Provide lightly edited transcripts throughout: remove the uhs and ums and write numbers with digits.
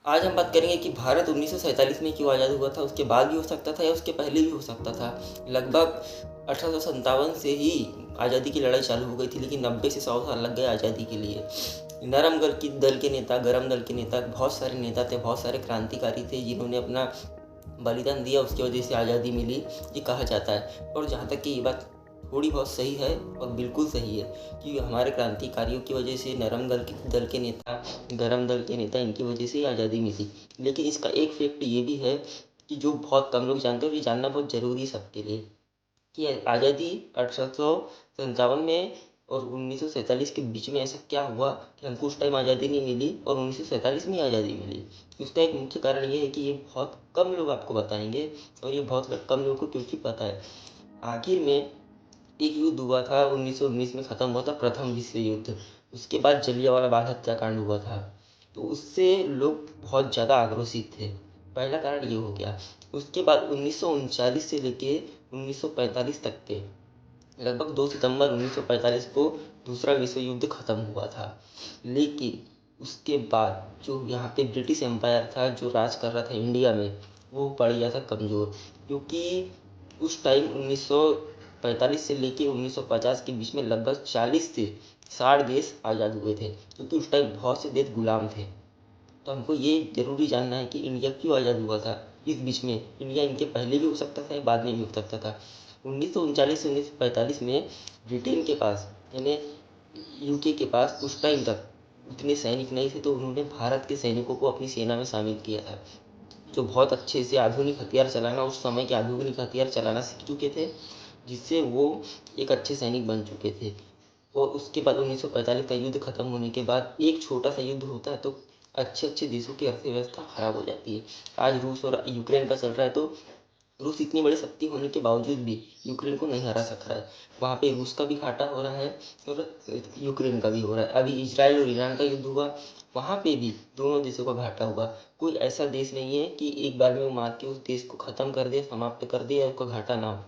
आज हम बात करेंगे कि भारत 1947 में क्यों आज़ाद हुआ था। उसके बाद भी हो सकता था या उसके पहले भी हो सकता था। लगभग 1857 से ही आज़ादी की लड़ाई चालू हो गई थी, लेकिन 90 से 100 साल लग गए आज़ादी के लिए। नरम दल के नेता, गरम दल के नेता, बहुत सारे नेता थे, बहुत सारे क्रांतिकारी थे जिन्होंने अपना बलिदान दिया, उसकी वजह से आज़ादी मिली, ये कहा जाता है। और जहाँ तक कि ये बात थोड़ी बहुत सही है और बिल्कुल सही है कि हमारे क्रांतिकारियों की वजह से, नरम दल के नेता, गरम दल के नेता, इनकी वजह से ही आज़ादी मिली। लेकिन इसका एक फैक्ट ये भी है कि जो बहुत कम लोग जानते हैं और ये जानना बहुत ज़रूरी है सबके लिए, कि आज़ादी 1857 में और 1947 के बीच में ऐसा क्या हुआ कि हमको उस टाइम आज़ादी नहीं मिली और 1947 में आज़ादी मिली। उसका एक मुख्य कारण ये है कि ये बहुत कम लोग आपको बताएंगे और ये बहुत कम लोगों को क्योंकि पता है। आखिर में एक युद्ध हुआ था, 1919 में ख़त्म हुआ था, प्रथम विश्व युद्ध। उसके बाद जलियांवाला बाग हत्याकांड हुआ था, तो उससे लोग बहुत ज़्यादा आक्रोशित थे। पहला कारण ये हो गया। उसके बाद 1939 से लेके 1945 तक के लगभग 2 सितंबर 1945 को दूसरा विश्व युद्ध ख़त्म हुआ था। लेकिन उसके बाद जो यहाँ पे ब्रिटिश एम्पायर था, जो राज कर रहा था इंडिया में, वो पड़ गया था कमज़ोर, क्योंकि उस टाइम 1945 से लेके 1950 के बीच में लगभग 40 से 60 देश आज़ाद हुए थे, क्योंकि उस टाइम बहुत से देश गुलाम थे। तो हमको ये ज़रूरी जानना है कि इंडिया क्यों आज़ाद हुआ था। इस बीच में इंडिया इनके पहले भी हो सकता था, बाद में भी हो सकता था। 1939 से 1945 में ब्रिटेन के पास, यानी यूके के पास उस टाइम तक उतने सैनिक नहीं थे, तो उन्होंने भारत के सैनिकों को अपनी सेना में शामिल किया था, जो बहुत अच्छे से आधुनिक हथियार चलाना, उस समय के आधुनिक हथियार चलाना सीख चुके थे, जिससे वो एक अच्छे सैनिक बन चुके थे। और उसके बाद 1945 का युद्ध खत्म होने के बाद एक छोटा सा युद्ध होता है तो अच्छे अच्छे देशों की अर्थव्यवस्था खराब हो जाती है। आज रूस और यूक्रेन का चल रहा है, तो रूस इतनी बड़ी शक्ति होने के बावजूद भी यूक्रेन को नहीं हरा सक रहा है। वहाँ पे रूस का भी घाटा हो रहा है और यूक्रेन का भी हो रहा है। अभी इजराइल और ईरान का युद्ध हुआ, वहाँ पे भी दोनों देशों का घाटा हुआ। कोई ऐसा देश नहीं है कि एक बार में वो मार के उस देश को ख़त्म कर दे, समाप्त कर दे, या उसका घाटा ना हो।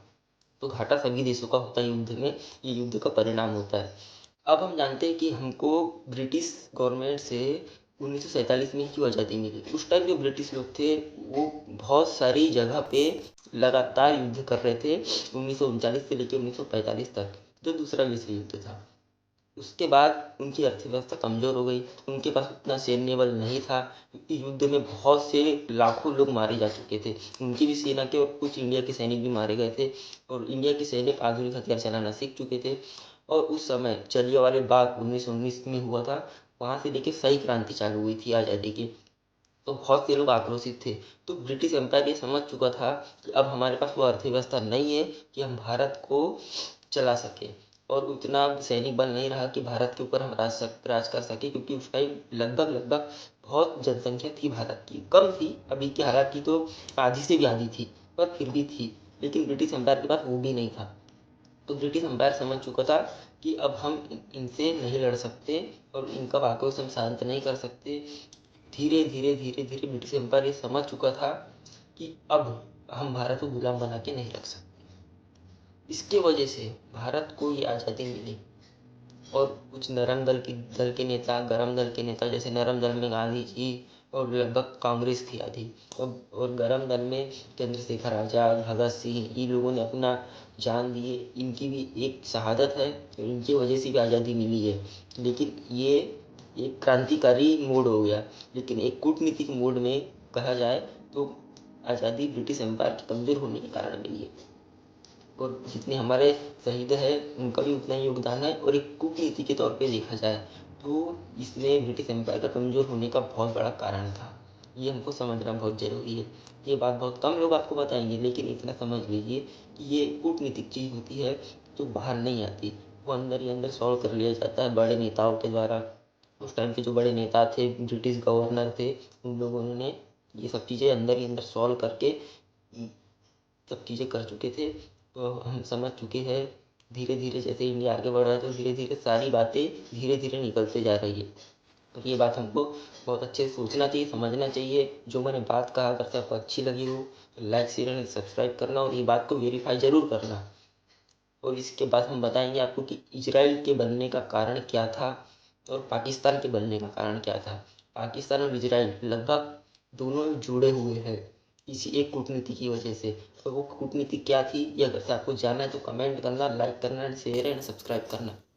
तो घाटा सभी देशों का होता है युद्ध में, ये युद्ध का परिणाम होता है। अब हम जानते हैं कि हमको ब्रिटिश गवर्नमेंट से 1947 में क्यों आज़ादी मिली। उस टाइम जो ब्रिटिश लोग थे, वो बहुत सारी जगह पे लगातार युद्ध कर रहे थे, 1939 से लेकर 1945 तक, जो दूसरा विश्व युद्ध था। उसके बाद उनकी अर्थव्यवस्था कमज़ोर हो गई, उनके पास उतना सैन्य बल नहीं था, क्योंकि युद्ध में बहुत से लाखों लोग मारे जा चुके थे। उनकी भी सेना के और कुछ इंडिया के सैनिक भी मारे गए थे, और इंडिया के सैनिक आधुनिक हथियार चलाना सीख चुके थे। और उस समय जलियांवाला बाग 1919 में हुआ था, वहाँ से लेके सही क्रांति चालू हुई थी आज़ादी की। तो बहुत से लोग आक्रोशित थे। तो ब्रिटिश एम्पायर ये समझ चुका था कि अब हमारे पास वो अर्थव्यवस्था नहीं है कि हम भारत को चला सके, और उतना सैनिक बल नहीं रहा कि भारत के ऊपर हम राज कर सके, क्योंकि उस टाइम लगभग बहुत जनसंख्या थी भारत की, कम थी, अभी के हालात की तो आधी से भी आधी थी, पर फिर भी थी। लेकिन ब्रिटिश एम्पायर के पास वो भी नहीं था। तो ब्रिटिश एम्पायर समझ चुका था कि अब हम इनसे नहीं लड़ सकते और इनका आक्रोश हम शांत नहीं कर सकते। धीरे धीरे ब्रिटिश एम्पायर ये समझ चुका था कि अब हम भारत को गुलाम बना के नहीं रख सकते। इसके वजह से भारत को ये आज़ादी मिली। और कुछ नरम दल के नेता, गरम दल के नेता, जैसे नरम दल में गांधी जी और लगभग कांग्रेस थी आधी, और गरम दल में चंद्रशेखर आज़ाद, भगत सिंह, इन लोगों ने अपना जान दिए। इनकी भी एक शहादत है, इनकी वजह से भी आज़ादी मिली है। लेकिन ये एक क्रांतिकारी मोड हो गया। लेकिन एक कूटनीतिक मोड में कहा जाए तो आज़ादी ब्रिटिश एम्पायर के कमज़ोर होने के कारण मिली है। और जितने हमारे शहीद हैं उनका भी उतना ही योगदान है। और एक कूटनीति के तौर पे देखा जाए तो इसमें ब्रिटिश एम्पायर का कमज़ोर होने का बहुत बड़ा कारण था। ये हमको समझना बहुत ज़रूरी है। ये बात बहुत कम लोग आपको बताएंगे, लेकिन इतना समझ लीजिए कि ये कूटनीतिक चीज़ होती है जो बाहर नहीं आती, वो अंदर ही अंदर सॉल्व कर लिया जाता है बड़े नेताओं के द्वारा। उस टाइम के जो बड़े नेता थे, ब्रिटिश गवर्नर थे, उन लोगों ने ये सब चीज़ें अंदर ही अंदर सॉल्व करके सब चीज़ें कर चुके थे। तो हम समझ चुके हैं। धीरे धीरे जैसे इंडिया आगे बढ़ रहा है, तो धीरे धीरे सारी बातें धीरे धीरे निकलते जा रही है। तो ये बात हमको बहुत अच्छे से सोचना चाहिए, समझना चाहिए। जो मैंने बात कहा, अगर आपको अच्छी लगी हो तो लाइक, शेयर एंड सब्सक्राइब करना, और ये बात को वेरीफाई ज़रूर करना। और इसके बाद हम बताएंगे आपको कि इजराइल के बनने का कारण क्या था और पाकिस्तान के बनने का कारण क्या था। पाकिस्तान और इजराइल लगभग दोनों जुड़े हुए हैं इसी एक कूटनीति की वजह से। और वो कूटनीति क्या थी, ये अगर आपको जानना है तो कमेंट करना, लाइक करना, शेयर एंड सब्सक्राइब करना।